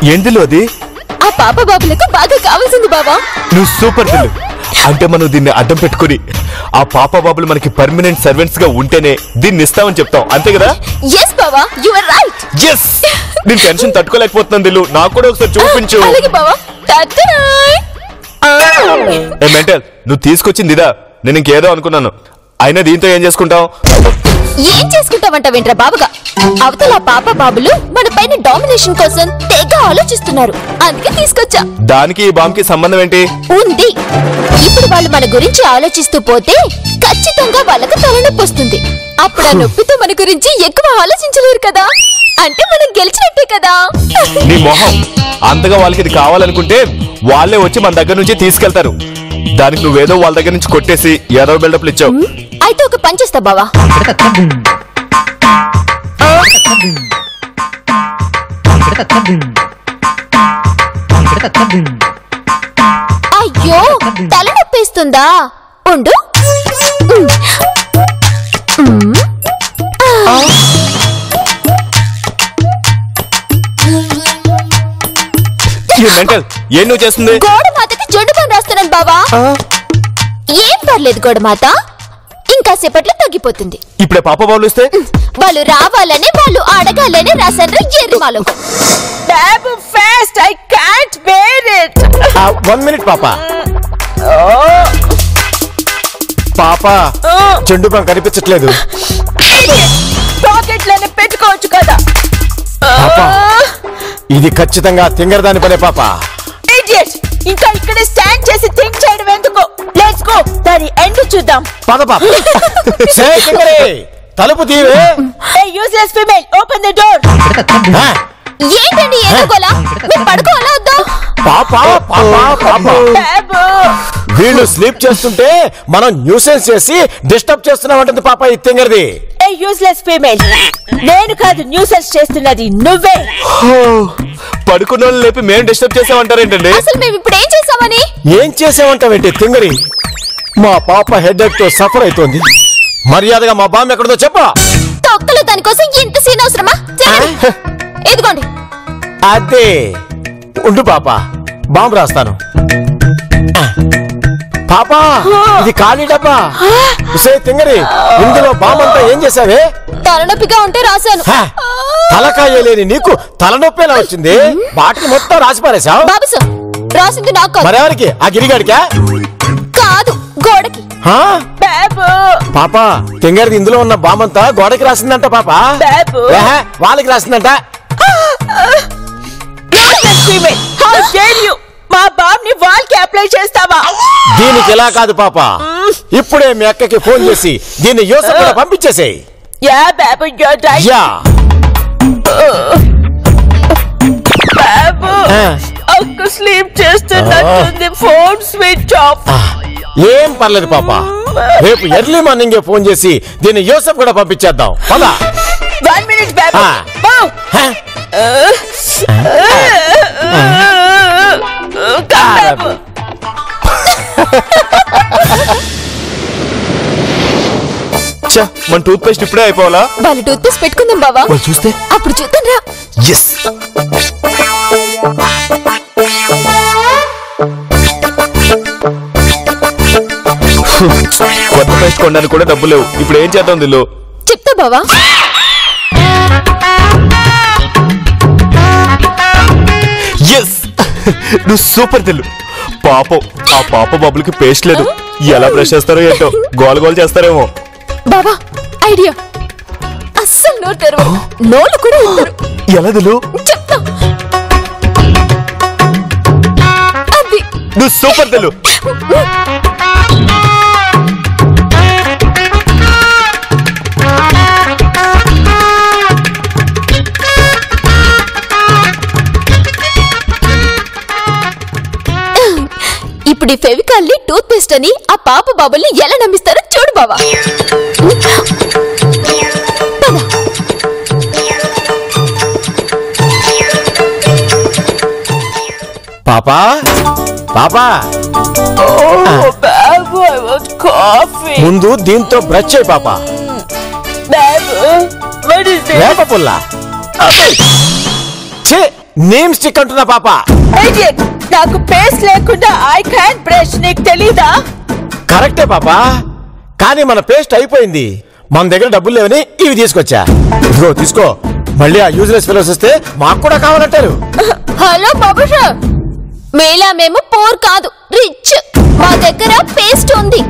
ఏందిలో అది? ఆ పాప బాబులకు బాగా కావాల్సింది బావా. నువ్వు సూపర్ దిల్లు. అంటే మనం దీన్ని అడ్డం పెట్టుకుని ఆ పాప బాబులు మనకి పర్మనెంట్ సర్వెంట్స్ గా ఉంటేనే దీన్ని ఇస్తామని చెప్తాం, అంతే కదా? yes బావా, you are right. yes నేను టెన్షన్ తట్టుకోలేకపోతున్నాను దిల్లు, నాకు కూడా ఒకసారి చూపించు. అలాగే బావా. ఏ మెంటల్, నువ్వు తీసుకొచ్చింది ఇదా? నేను ఇంకేదో అనుకున్నాను. అయినా దీంతో ఏం చేసుకుంటావు? ఏం చేసుకుంటావంటావేంట్రా బాబుగా? అవతల పాప బాబులు మన పైన డామినేషన్ కోసం తెగ ఆలోచిస్తున్నారు, అందుకే తీసుకొచ్చా. దానికి ఈ బాంబుకి సంబంధం ఏంటి? ఉంది. ఇప్పుడు వాళ్ళు మన గురించి ఆలోచిస్తూ పోతే ఖచ్చితంగా వాళ్ళకి తలనొప్పి వస్తుంది. అప్పుడు ఆ నొప్పితో మన గురించి ఎక్కువ ఆలోచించలేరు కదా, అంటే మనం గెలిచినట్టే కదా. నీ మొహం, అంతగా వాళ్ళకి ఇది కావాలనుకుంటే వాళ్ళే వచ్చి మన దగ్గర నుంచి తీసుకెళ్తారు. దానికి నువ్వేదో వాళ్ళ దగ్గర నుంచి కొట్టేసి ఏదో బిల్డప్లు ఇచ్చావు. అయితే ఒక పని చేస్తా బావా. అయ్యో, తలనొప్పిస్తుందా? ఉండు. ఏం నువ్వు చేస్తుంది? గోడమాతకి జెండు బాం రాస్తున్నాను బావా. ఏం పర్లేదు గోడమాత, ఇంకా సేపట్లో తగ్గిపోతుంది. ఇప్పుడే పాప బాబులు ఇస్తే వాళ్ళు రావాలని వాళ్ళు అడగాలని రాసాను ఎర్రిమాలో. బాబు fast, I can't bear it. 1 minute పాపా. పాపా, చెండు బాం కనిపించట్లేదు. పాకెట్లోనే పెట్టుకోవచ్చు కదా. పాపా, ఇది ఖచ్చితంగా తింగరదాని పనే పాపా. ఇడియట్, ఇంకా ఇక్కడే స్టాండ్ చేసి థింక్ చేయడం ఎందుకు? లెట్స్ గో, దాని ఎండ్ చూద్దాం. పద పాప. సే తింగరే, తలుపు తీవే. A useless female, open the door. ఏంటండి ఏనుగోలా? మీరు పడుకోవాలా వద్దా? పాపా పాపా పాపా, బాబు వీళ్ళు స్లీప్ చేస్తుంటే మనం న్యూసెన్స్ చేసి డిస్టర్బ్ చేస్తున్నామంటుంది పాప ఈ తింగరది. ఏ యూజ్లెస్ ఫీమేల్, నేను కాదు న్యూసెన్స్ చేస్తున్నది, నువ్వే. పడుకున్న వాళ్ళు లేపి మేము డిస్టర్బ్ చేసామంటారేంటండి? అసలు మేము ఇప్పుడు ఏం చేసామని? ఏం చేసామంటావేంటి తింగరి? మా పాప హెడేక్ తో సఫర్ అవుతోంది. మర్యాదగా మా బామ్మ ఎక్కడదో చెప్పా. తొక్కలు దానికోసం ఇంత సీన్ అవసరమా? ఎదుగోండి. అదే ఉండు పాప, బాంబు రాస్తాను. పాపా, ఇది ఖాళీ డబ్బా. ఉసే తింగరి, ఇందులో బాంబు అంతా ఏం చేసావే? తలనొప్పిగా ఉంటే రాశాను. తలకాయ లేని నీకు తలనొప్పి ఎలా వచ్చింది? బాటిల్ మొత్తం రాసి పారేశావు. బాబు సార్, రాసింది నాకు కాదు. మరెవరికి? ఆ గిరిగాడికా? కాదు, గోడకి. బాబు పాపా, తింగరిది ఇందులో ఉన్న బాంబంతా గోడకి రాసిందంట పాపా. బాబు వాళ్ళకి రాసిందంట. How dare you? మా బాబ్ ని వాల్కి అప్లై చేస్తావా? దీనికి ఎలా కాదు పాపా, ఇప్పుడే మీ అక్కకి ఫోన్ చేసి దీన్ని యూసఫ్ కూడా పంపించేసేయ్. యా బాబు, you're right. యా బాబు, అక్క స్లీప్ చేస్తున్నట్టుంది, ఫోన్ స్విచ్ ఆఫ్. ఏం పర్లేదు పాపా, రేపు ఎర్లీ మార్నింగ్ ఫోన్ చేసి దీన్ని యూసఫ్ కూడా పంపించేద్దాం. పద. 1 minute బాబు. మన టూత్ పేస్ట్ ఇప్పుడే అయిపోవాలా? వాళ్ళు టూత్ పేస్ట్ పెట్టుకుందాం బావా. వాళ్ళు చూస్తే అప్పుడు చూద్దాం రా. ఎస్, కొత్త పేస్ట్ కొనడానికి కూడా డబ్బు లేవు. ఇప్పుడు ఏం చేద్దాం దిల్లు? చెప్తా బావా. ఎస్, నువ్వు సూపర్ దిల్లు. పాపం ఆ పాప బాబులకి పేస్ట్ లేదు, ఎలా బ్రష్ చేస్తారో ఏంటో, గోల గోల చేస్తారేమో. బావా, ఐడియా. అస్సలు నోరు తెరవరు, నోళ్ళు కూడా ఉంటారు. ఎలా దిల్లు? చెప్తా. అది నువ్వు సూపర్ దిల్లు. ఇప్పుడు ఈ ఫెవికాల్ని టూత్ పేస్ట్ అని ఆ పాప బాబుల్ని ఎలా నమ్మిస్తారో చూడు బావా. పాపా పాపా, బాబు ఐ వాంట్ కాఫీ. ముందు దీంతో బ్రష్ చేయి పాపా. బాబు, what is this? వేప పుల్ల. ఛీ, నేమ్ స్టిక్ అంటున్నా పాప. Idiot! నాకు పేస్ట్ లేకుండా ఐ క్యాన్ బ్రష్, నీకు తెలీదా? కరెక్టే పాప, కానీ మన పేస్ట్ అయిపోయింది. మన దగ్గర డబ్బులు లేవని ఇవి తీసుకొచ్చా. ఇదిగో తీసుకో. మళ్ళీ ఆ యూజ్లెస్ ఫెలోస్ వస్తే మాకు కూడా కావాలంటారు. హలో బాబు సార్, మేలా మేము పోర్ కాదు, రిచ్. మా దగ్గర పేస్ట్ ఉంది.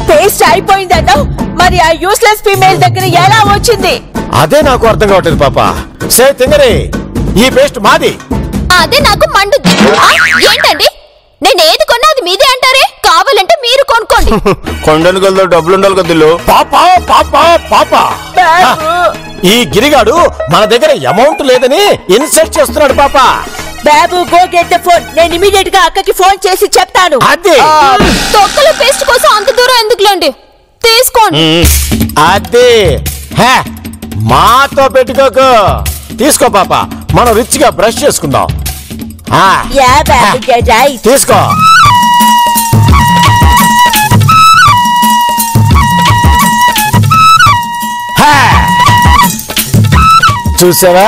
పేస్ట్ అయిపోయిందన్నావు, మరి ఆ యూస్లెస్ ఫీమేల్ దగ్గర ఎలా వచ్చింది? అదే నాకు అర్థం కావట్లేదు పాప. సే తింగరే, ఈ పేస్ట్ మాది. అదే నాకు మండుద్ది. ఏంటండి, నేను ఏది కొన్నా అది మీదే అంటారే? కావాలంటే మీరు కొనుక్కోండి. కొండను గల్లో డబ్బులు ఉండాలి కదా దిల్లు. పాప పాప పాప, ఈ గిరిగాడు మన దగ్గర అమౌంట్ లేదని ఇన్సల్ట్ చేస్తున్నాడు పాప. బాబు గో గెట్ ద ఫోన్. నేను ఇమీడియట్ గా అక్కకి ఫోన్ చేసి చెప్తాను. అదే తొక్కల పేస్ట్ కోసం అంత దూరం ఎందుకులేండి, తీసుకోండి. అదే హే, మాతో పెట్టుకోకు. తీసుకో పాప, మనం రిచ్ గా బ్రష్ చేసుకుందాం. యా బాబు గెట్ రైట్. తీసుకో. చూసావా?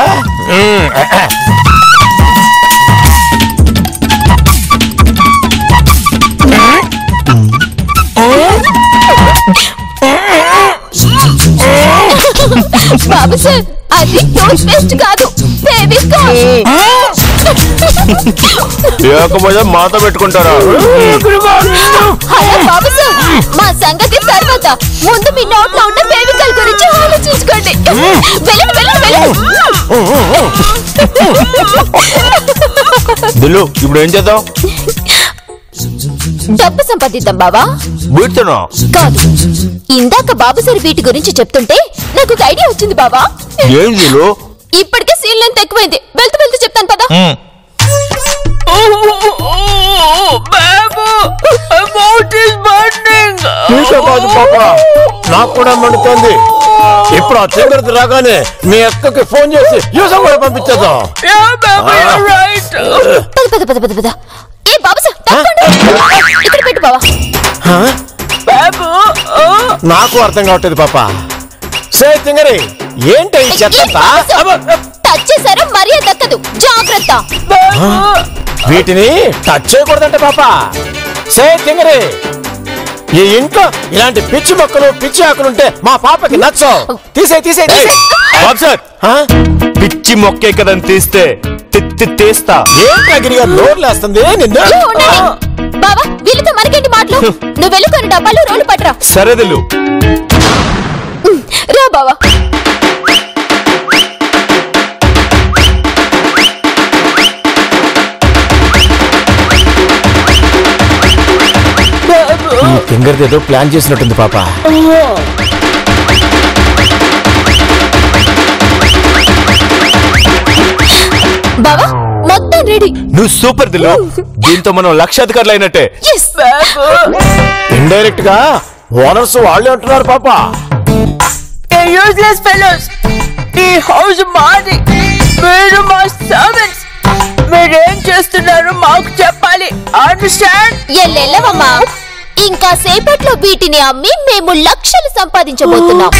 బాబు సార్, అది టూత్ పేస్ట్ కాదు, ఫెవికాల్. లేకపోతే మాతో పెట్టుకుంటారా? హలో బాబు సార్, మా సంగతి తర్వాత. ముందు మీ నోట్లో ఉన్న ఫెవికాల్ గురించి ఆలోచించుకోండి. వెళ్ళండి వెళ్ళండి వెళ్ళండి. దిల్లు, ఇప్పుడు ఏం చేద్దాం? డబ్బు సంపాదిద్దాం బావా. వీటితోనా? కాదు, ఇందాక బాబు సార్ వీటి గురించి చెప్తుంటే నాకు ఒక ఐడియా వచ్చింది బావా. ఏం దిల్లు? ఇప్పటికే సీన్ లెంత్ ఎక్కువైంది, వెళ్తూ వెళ్తూ చెప్తాను పదా. నీతో కాదు పాప, నాకు కూడా మండుతోంది. ఇప్పుడు ఆ చంద్రది రాగానే మీ అక్కకి ఫోన్ చేసి యూసం కూడా పంపించేద్దాం. పద పద పద పద పద. ఏ బాబు సార్, ఇక్కడ పెట్టు బావా. నాకు అర్థం కావట్లేదు పాప. సే తింగరి, ఏంటి ఈ చెత్త? టచ్ చేశారో మర్యాద దక్కదు, జాగ్రత్త. వీటిని టచ్ చేయకూడదంటే పాప. సే తింగరి, ఈ ఇంట్లో ఇలాంటి పిచ్చి మొక్కలు పిచ్చి ఆకులుంటే మా పాపకి నచ్చవు. తీసే తీసే బాబు సార్, పిచ్చి మొక్కే కదని తీస్తే తీస్తా. ఏంటి గిరిగా నోర్లేస్తుంది నిన్ను? బావా, వీళ్ళతో మనకేంటి మాటలు? నువ్వు వెళ్ళి కొన్ని డబ్బాలు రోడ్లు పట్టరా. సరే దిల్లు. రా బావా. ఈ తింగర్ది ఏదో ప్లాన్ చేసినట్టుంది పాప. బావా, మొత్తం రెడీ. నువ్వు సూపర్ దిల్లు. దీంతో మనం లక్షాధికారులు అయినట్టే. ఇండైరెక్ట్ గా ఓనర్స్ వాళ్ళే అంటున్నారు పాప. యూజ్లెస్ ఫెలోస్, ఈ హౌస్ మాది, మీరు మా సర్వెంట్స్. మీరేం చేస్తున్నారు మాకు చెప్పాలి, అండర్స్టాండ్? ఎల్లెల్లవమ్మా, ఇంకా సేపట్లో వీటిని అమ్మి మేము లక్షలు సంపాదించబోతున్నాం.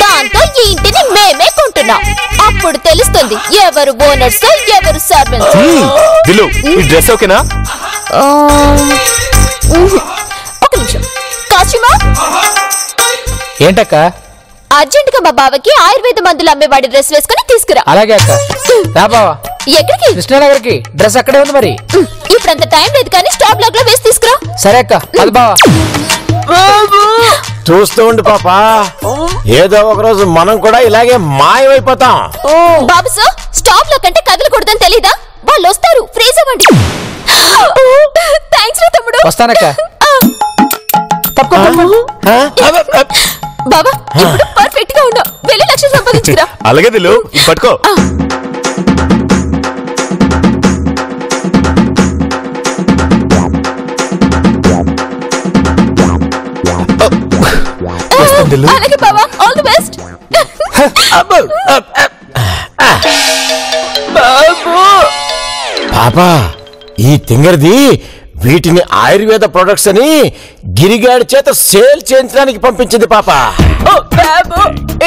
దాంతో ఈ ఇంటిని మేమే కొంటున్నాం. అప్పుడు తెలుస్తుంది ఎవరు ఓనర్స్ ఎవరు సర్వెంట్స్. దిల్లు, ఈ డ్రెస్ ఓకేనా? ఒక నిమిషం. కాశీమా, ఏంటక్క? అర్జెంట్ గా మా బావకి ఆయుర్వేద మందులు అమ్మేవాడి డ్రెస్ వేసుకుని తీసుకురా. అలాగే అక్క. రా బావా. ఎక్కడికి? కృష్ణానగర్కి. డ్రెస్ అక్కడే ఉంది మరి. ఇప్పుడంత టైం లేదు కానీ స్టాప్ బ్లాక్ లో వేసి తీసుకురా. సరే అక్క, అది బావా. చూస్తూ ఉండి పాప, ఏదో ఒక రోజు మనం కూడా ఇలాగే మాయమైపోతాం. బాబు సార్, స్టాప్ లో కంటే కదలకూడదని తెలీదా? వాళ్ళు వస్తారు, ఫ్రీజ్ అవ్వండి. థ్యాంక్స్ రా తమ్ముడు. వస్తానక్క. బాబా, ఇప్పుడు పర్ఫెక్ట్ గా ఉన్నావు. వెళ్ళి లక్షలు సంపాదించుకురా. అలాగే దిల్లు, ఇది పట్టుకో. అలాగే బాబా, ఆల్ ది బెస్ట్. పాపా, ఈ తింగర్ది వీటిని ఆయుర్వేద ప్రొడక్ట్స్ అని గిరిగాడి చేత సేల్ చేయించడానికి పంపించింది పాప. బాబు,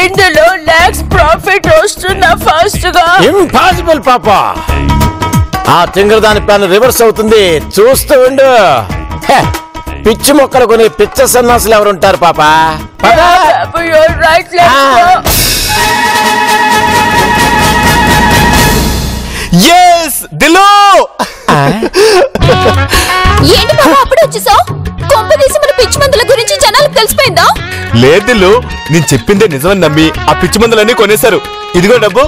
ఇందులో లాక్స్ ప్రాఫిట్ వస్తున్న ఫస్ట్ తెలుసుగా. ఇంపాసిబుల్ పాపా. ఆ తింగర దాని ప్లాన్ రివర్స్ అవుతుంది, చూస్తూ ఉండు. హే, పిచ్చి మొక్కలు కొని పిచ్చ సన్నాసులు ఎవరుంటారు పాపా? పదా. బాబు, you're right, let's go. Yes దిలు. ఏంటి బాబా అప్పుడు వచ్చేసావు? కొంపదీసి మన పిచ్చి మందుల గురించి జనాలకు తెలిసిపోయిందా? లేదు దిల్లు, నేను చెప్పిందే నిజమని నమ్మి ఆ పిచ్చి మందులన్నీ కొనేశారు. ఇదిగో డబ్బు.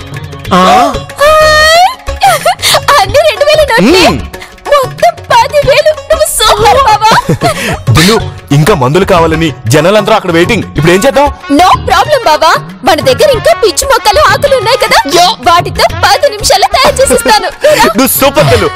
అన్ని 2000 నోట్లే. మొత్తం 10,000. నువ్వు సూపర్ బాబా. దిల్లు, ఇంకా మందులు కావాలని జనాలందరూ అక్కడ వెయిటింగ్. ఇప్పుడు ఏం చేద్దాం? నో ప్రాబ్లం బాబా, మన దగ్గర ఇంకా పిచ్చి మొక్కలు ఆకులు ఉన్నాయి కదా, వాటితో 10 నిమిషాల్లో తయారు చేసిస్తాను. నువ్వు సూపర్ దిల్లు.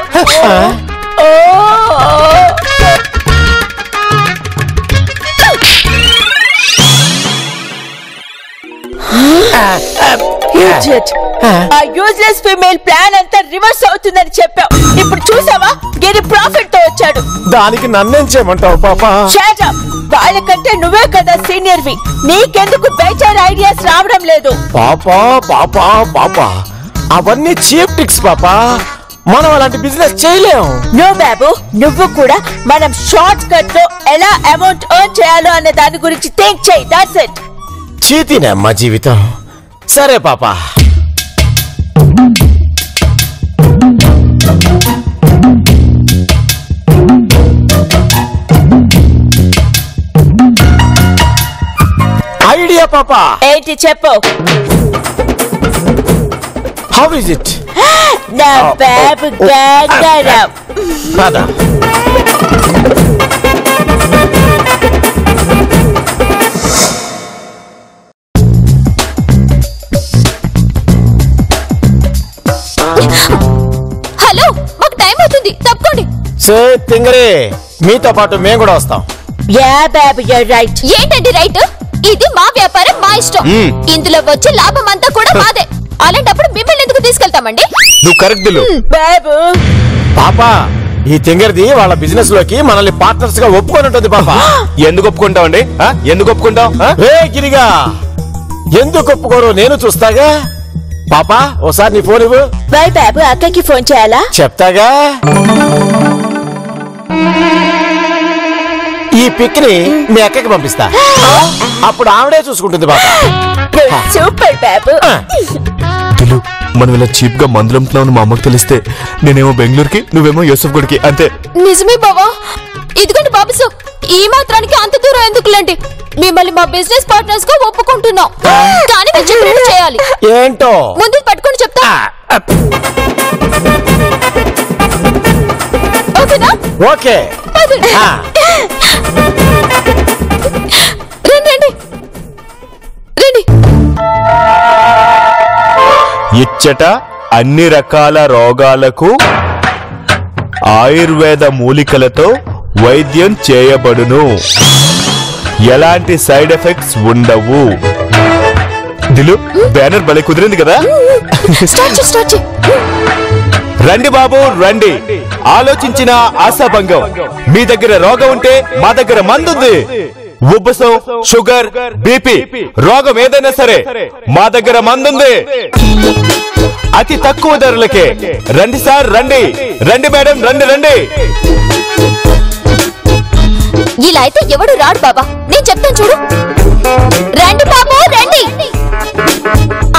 Idiot. ఆ యూజ్లెస్ ఫీమేల్ ప్లాన్ అంతా రివర్స్ అవుతుందని చెప్పావు. ఇప్పుడు చూసావా, గిరి ప్రాఫిట్ తో వచ్చాడు. దానికి నన్నేం చేయమంటావు పాపా? Shut up. వాళ్ళకంటే నువ్వే కదా సీనియర్ వి, నీకెందుకు బెటర్ ఐడియాస్ రావడం లేదు? పాపా పాపా పాపా, అవన్నీ చీప్ ట్రిక్స్ పాపా. మనం అలాంటి బిజినెస్ చేయలేం. నో బాబు, నువ్వు కూడా మనం షార్ట్ కట్ లో ఎలా అమౌంట్ ఎర్న్ చేయాలో అనే దాని గురించి థింక్ చేయి. That's it. చీతీనే అమ్మా జీవితం. సరే పాపా. ఐడియా పాపా. ఏంటి చెప్పు. How is it? నా బాబు గంగారాం. పద. హలో, మాకు టైం అవుతుంది, తప్పుకోండి. సే తింగరే, మీతో పాటు మేము కూడా వస్తాం. Yeah Babu, you're right. ఏంటండి రైట్? ఇది మా వ్యాపారం, మా ఇష్టం. ఇందులో వచ్చే లాభం అంతా కూడా మాదే. అలాంటప్పుడు మిమ్మల్ని ఎందుకు తీసుకెళ్తామండి? నువ్వు కరెక్ట్ దిల్లు. బాబు, పాపా, ఈ తింగర్ది వాళ్ళ బిజినెస్ లోకి మనల్ని పార్ట్నర్స్ గా ఒప్పుకొని ఉంటుంది పాపా. ఎందుకు ఒప్పుకుంటావండి? ఎందుకు ఒప్పుకుంటావు? రే గిరిగా, ఎందుకు ఒప్పుకోరు నేను చూస్తాగా. పాపా, ఓసారి నీ ఫోన్ ఇవ్వు. బై బాబు, అక్కకి ఫోన్ చేయాలా? చెప్తాగా. ఈ పిక్ ని మీ అక్కకి పంపిస్తా, అప్పుడు ఆవిడే చూసుకుంటుంది పాపా. సూపర్ బాబు. దిల్లు, మనం ఇలా చీప్ గా మందులు అమ్ముతున్నామని మా అమ్మకి తెలిస్తే నేనేమో బెంగళూరుకి, నువ్వేమో యూసఫ్ గుడికి, అంతే. నిజమే బావా. ఇదిగోండి బాబు సాబ్, ఈ మాత్రానికి అంత దూరం ఎందుకులేండి? మిమ్మల్ని మా బిజినెస్ పార్ట్నర్స్ గా ఒప్పుకుంటున్నాం, కానీ మీరు చెప్పినట్టు చేయాలి. ఏంటో ముందు పట్టుకొని చెప్తా. ఓకేనా? ఓకే. పదండి. రండి రండి రండి. ఇచ్చట అన్ని రకాల రోగాలకు ఆయుర్వేద మూలికలతో వైద్యం చేయబడును. ఎలాంటి సైడ్ ఎఫెక్ట్స్ ఉండవు. దిలు, బ్యానర్ భలే కుదిరింది కదా. స్టార్ట్ చేయి. రండి బాబు రండి, ఆలోచించిన ఆశాభంగం. మీ దగ్గర రోగం ఉంటే మా దగ్గర మందుంది. ఉబ్బసం, షుగర్, బీపీ, రోగం ఏదైనా సరే మా దగ్గర మందుంది. అతి తక్కువ ధరలకే. రండి సార్ రండి, రండి మేడం రండి రండి. ఇలా అయితే ఎవడు రాడు బాబా, నేను చెప్తాను చూడు. రండి బాబు రండి.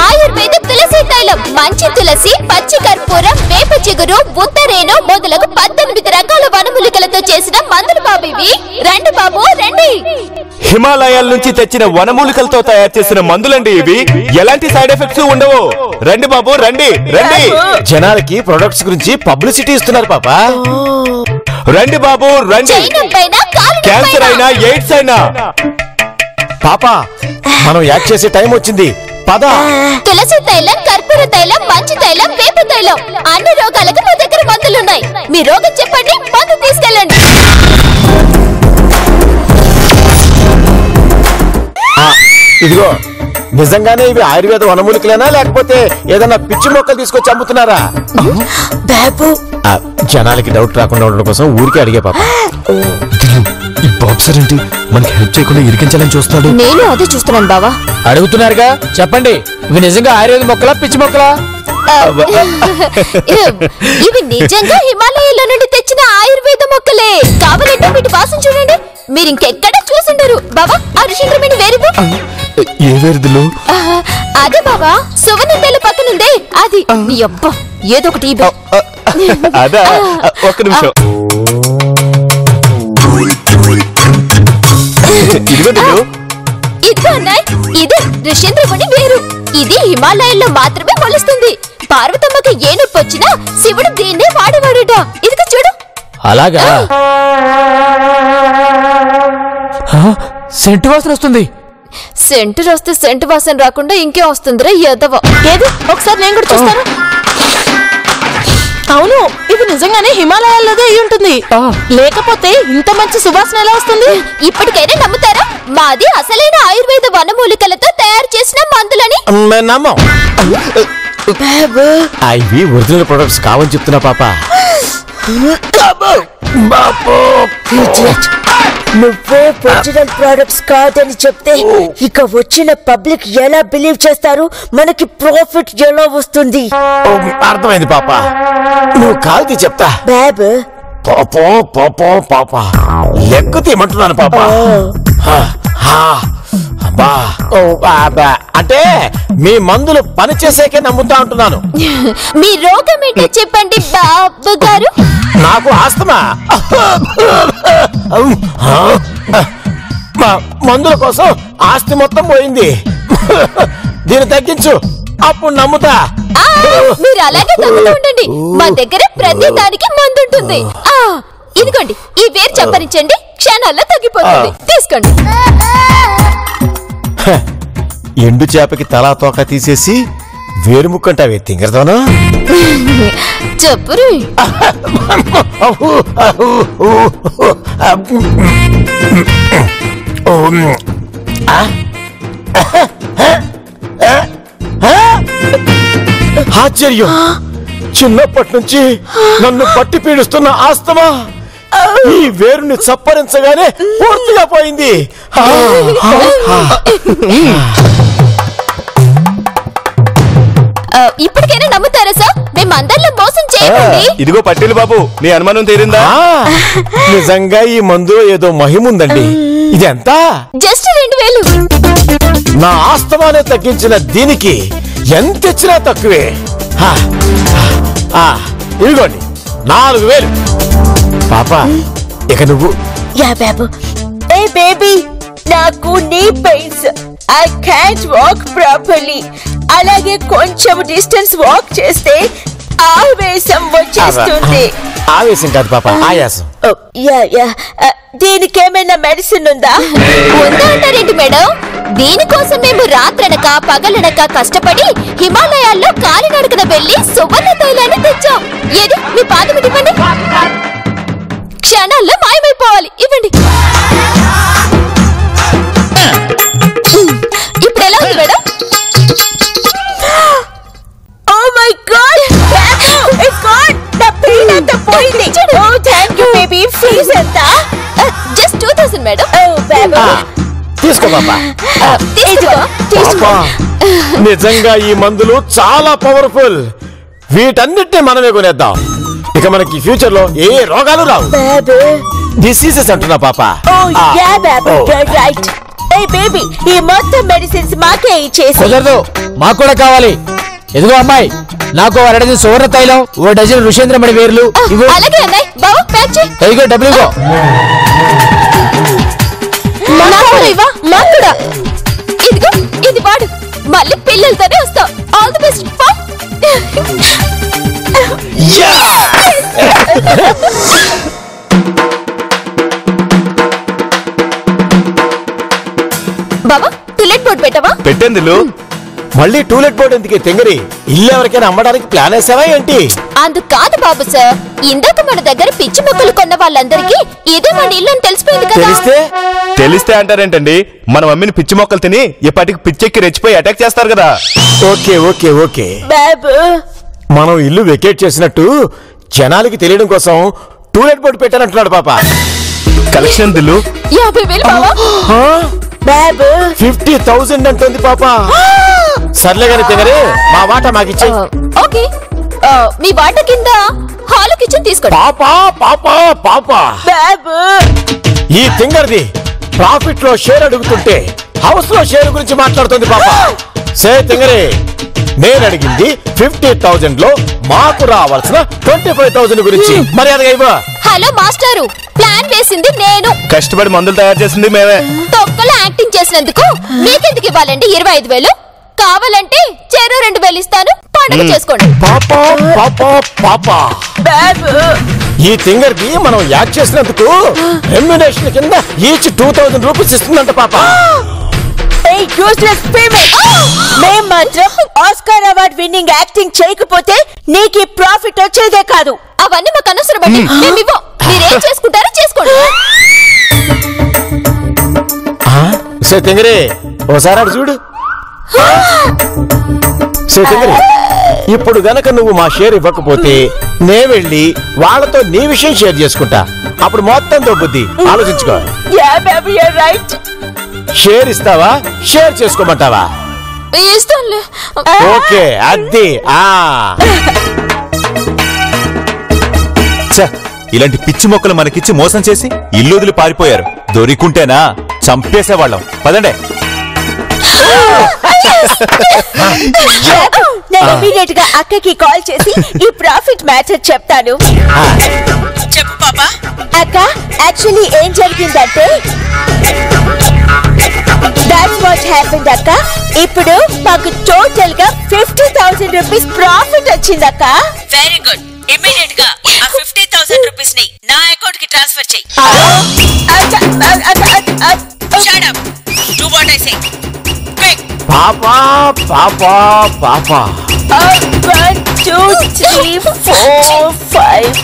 ఆయుర్వేద తులసి తైలం, మంచి తులసి, పచ్చి కర్పూరం, వేప చిగురు, ఉత్తరేను మొదలగు 18 రకాల వనమూలికలతో చేసిన మందులు బాబు ఇవి. రండి బాబు రండి. హిమాలయాల నుంచి తెచ్చిన వనమూలికలతో తయారు చేసిన మందులండి ఇవి. ఎలాంటి సైడ్ ఎఫెక్ట్స్ ఉండవు. రండి బాబు రండి రండి. జనాలకి ప్రొడక్ట్స్ గురించి పబ్లిసిటీ ఇస్తున్నారు పాపా. రండి బాబు రండి. క్యాన్సర్ అయినా, ఎయిడ్స్ అయినా. పాపా, మనం యాక్ట్ చేసే టైం వచ్చింది, పద. తులసి తైలం, కర్పూర తైలం, మంచి తైలం, వేప తైలం, అన్ని రోగాలకు మా దగ్గర మందులున్నాయి. మీ రోగం చెప్పండి, మందు తీసుకెళ్ళండి. ఇదిగో, నిజంగానే ఇవి ఆయుర్వేద వనమూలికలేనా లేకపోతే ఏదన్నా పిచ్చి మొక్కలు తీసుకొచ్చి అమ్ముతున్నారా? బాబు, జనాలకి డౌట్ రాకుండా ఉండడం కోసం ఊరికే అడిగే పాప. ఈ బాక్సర్ ఏంటి మనకి హెల్ప్ చేయకుండా ఇరికించాలని చూస్తున్నాడు? నేను అదే చూస్తున్నాను బావా. అడుగుతున్నారుగా, చెప్పండి, ఇవి నిజంగా ఆయుర్వేద మొక్కలా పిచ్చి మొక్కలా? ఇవి నిజంగా హిమాలయాల నుండి తెచ్చిన ఆయుర్వేద మొక్కలే. కావాలంటే వీటి వాసన చూడండి, మీరు ఇంకెక్కడ చూసుండరు. బాబా ఆ ఋషేంద్రమణి వేరువు. ఏ వేరుదులు? అదే బాబా సువర్ణందేల పక్కనుందే అది. నీ అబ్బా ఏదో ఒకటి ఇవ్వు. అదా, ఒక్క నిమిషం. ఇదిగో అన్నాయ్, ఇదే ఋషేంద్రమణి వేరు. ఇది హిమాలయాల్లో మాత్రమే మొలుస్తుంది. పార్వతమ్మకి ఏ నొప్పి వచ్చినా శివుడు దీన్నే వాడేవాడుట. ఇదిగో చూడు. అలాగా? సెంటు వాసన వస్తుంది. సెంటు వస్తే సెంటు వాసన రాకుండా ఇంకే వస్తుందిరా ఎదవ. ఏది ఒకసారి నేను కూడా చూస్తాను. అవును, ఇది నిజంగానే హిమాలయాల్లోదే అయి ఉంటుంది. లేకపోతే ఇంత మంచి సువాసన ఎలా వస్తుంది? ఇప్పటికైనా నమ్ముతారా? మాది అసలైన ఆయుర్వేద వనమూలికలతో తయారు చేసిన మందులని. నమ్మం. ఇవి ఒరిజినల్ ప్రొడక్ట్స్ కావని చెప్తున్నా పాప. నువ్వే ఒరిజినల్ ప్రొడక్ట్స్ కాదని చెప్తే ఇక వచ్చిన పబ్లిక్ ఎలా బిలీవ్ చేస్తారు? మనకి ప్రాఫిట్ ఎలా వస్తుంది? అర్థమైంది పాప, నువ్వు కాల్తీ చెప్తా. బాబు పాపో పాపో పాప లెక్క తీయమంటున్నాను పాప. అంటే మీ మందులు పనిచేసేకే నమ్ముతా ఉంటున్నాను. మీ రోగం ఏంటో చెప్పండి బాబు గారు. నాకు ఆస్తమా. మందుల కోసం ఆస్తి మొత్తం పోయింది. దీన్ని తగ్గించు, అప్పుడు నమ్ముతా. మీరు అలాగే నమ్ముతూ ఉండండి. మా దగ్గర ప్రతి దానికి మందు ఉంటుంది. ఇదిగోండి, ఈ వేరు చప్పరించండి, క్షణాల్లో తగ్గిపోతుంది. తీసుకోండి. ఎండు చేపకి తలా తోక తీసేసి వేరుముక్కంటావే తింగరదోనా? చెప్పురు. ఆశ్చర్యం, చిన్నప్పటి నుంచి నన్ను పట్టి పీడిస్తున్న ఆస్తమా ఈ వేరుని చప్పరించగానే పూర్తిగా పోయింది. ఇప్పటికైనా నమ్ముతారా సార్? మేము అందరిలో మోసం చేయకండి. ఇదిగో పట్టేలు బాబు, నీ అనుమానం తీరిందా? నిజంగా ఈ మందులో ఏదో మహిముందండి. ఇది ఎంత? జస్ట్ 2000. నా ఆస్తమానే తగ్గించిన దీనికి ఎంత ఇచ్చినా తక్కువే. ఇదిగోండి 4000. పాప ఇక నువ్వు. యా బాబు. ఏ బేబీ, నాకు నీ pains. I can't walk properly. అలాగే కొంచెం డిస్టెన్స్ వాక్ చేస్తే ఆవేశం వచ్చేస్తుంది. ఆవేశం కాదు పాప, ఆయాసం. దీనికేమైనా మెడిసిన్ ఉందా? ఉందా అంటారేంటి మేడం? దీనికోసం మేము రాత్రనక పగలనక కష్టపడి హిమాలయాల్లో కాలినడకన వెళ్లి సువర్ణ తైలాన్ని తెచ్చాం. ఏది మీ పాదం ఇవ్వండి, క్షణాల్లో మాయమైపోవాలి. ఇవ్వండి. ఇప్పుడు ఎలా ఉంది madam? Oh my God! It's gone! The pain అంతా పోయింది. Oh, thank you baby. Fees ఎంత? Just 2000 madam. Oh baby. తీసుకో పాపా. తీసుకో. నిజంగా ఈ మందులు చాలా పవర్ఫుల్. వీటన్నిటిని మనమే కొనేద్దాం. ఇక మనకి ఫ్యూచర్ లో ఏ రోగాలు రావు. Baby. డిసీజెస్ అంటున్నా పాప. Oh yeah baby, you're right. Hey baby, ఈ మొత్తం మెడిసిన్స్ మాకే ఇచ్చేసి. కుదరదు, మాకు కూడా కావాలి. ఎదుగో అమ్మాయి, నాకు 2 డజన్ సువర్ణ తైలం, 1 డజన్ ఋషేంద్రమణి వేర్లు ఇవ్వు. అలాగే అన్నయ్య. బావ ప్యాక్ చేయి. ఇదిగో డబ్బులు ఇవ్వు. ఇదిగో ఇది వాడు. మళ్ళీ పిల్లలతోనే వస్తాం. All the best. Baba to let board పెట్టవా? పెట్టేందులు. మళ్ళీ టూలెట్ బోర్డు ఎందుకే తెంగరి? ఇల్లు ఎవరికైనా అమ్మడానికి ప్లాన్ వేసావా ఏంటి? అందుకు కాదు బాబు సార్, ఇందాక మన దగ్గర పిచ్చి మొక్కలు కొన్న వాళ్ళందరికీ ఇదే మన ఇల్లు అని తెలిసిపోయింది కదా. తెలిస్తే అంటారేంటండి? మనం అమ్మిన పిచ్చి మొక్కలు తిని ఇప్పటికి పిచ్చెక్కి రెచ్చిపోయి అటాక్ చేస్తారు కదా. Okay okay okay. బాబు, మనం ఇల్లు వెకేట్ చేసినట్టు జనాలకి తెలియడం కోసం టూలెట్ బోర్డు పెట్టానంటున్నాడు పాప. కలెక్షన్ దిల్లు 50,000 బావా. బాబు 50,000 అంటుంది పాప. సర్లే గాని తెగరే, మా వాటా మాకిచ్చే. ఓకే ఓకే మీ వాట కింద హాల్ కిచెన్ తీసుకోండి. పాపా పాపా పాపా బాబు ఈ తింగర్ది ప్రాఫిట్ లో షేర్ అడుగుతుంటే హౌస్ లో షేర్ గురించి మాట్లాడుతుంది పాపా. సే తింగరే, నేను అడిగింది 50,000 లో మాకు రావాల్సిన 25,000 గురించి మర్యాదగా ఇవ్వ. హలో మాస్టారు, ప్లాన్ వేసింది నేను. కష్టపడి మందులు తయారు చేసింది మేమే. తొక్కలో యాక్టింగ్ చేసినందుకు మీకెందుకు ఇవ్వాలండి 25,000? కావాలంటే చెరు 2,000 ఇస్తాను, పండుగ చేసుకోండి. పాపా పాపా పాపా బాబు ఈ తింగర్ది మనం యాక్ట్ చేసినందుకు రెమ్యునేషన్ కింద ఈచ్ 2,000 రూపీస్ ఇస్తుందంట పాపా. మేం మాత్రం ఆస్కార్ అవార్డ్ విన్నింగ్ యాక్టింగ్ చేయకపోతే నీకు ఈ ప్రాఫిట్ వచ్చేదే కాదు. అవన్నీ మాకు అనవసరం అండి, మేము ఇవ్వం. మీరేం చేసుకుంటారో చేసుకోండి. సే తింగరే, ఓసారి అటు చూడు. సే తింగరే, ఇప్పుడు గనక నువ్వు మా షేర్ ఇవ్వకపోతే నే వెళ్ళి వాళ్ళతో నీ విషయం షేర్ చేసుకుంటా. అప్పుడు మొత్తం దొబ్బుద్ది, ఆలోచించుకో. యా బాబు, యు ఆర్ రైట్. షేర్ ఇస్తావా, షేర్ చేసుకోమంటావా? ఇస్తానులే. ఓకే, అది ఛ, ఇలాంటి పిచ్చి మొక్కలు మనకిచ్చి మోసం చేసి ఇల్లు వదిలి పారిపోయారు. దొరికుంటేనా చంపేసేవాళ్ళం. పదండే. నేను ఇమీడియట్ గా అక్కకి కాల్ చేసి ఈ ప్రాఫిట్ మ్యాటర్ చెప్తాను. చెప్పు పాపా. అక్క, యాక్చువల్లీ ఏం జరిగిందంటే that's what happened అక్క. ఇప్పుడు మాకు టోటల్ గా 50,000 రూపీస్ ప్రాఫిట్ వచ్చిందక్క. Very good. ఇమిడియట్ గా ఆ 50,000 రూపీస్ ని నా అకౌంట్ కి ట్రాన్స్ఫర్ చేయి. Shut up. Do what I say. Quick. పాపా పాపా పాపా 1 2 3 4 5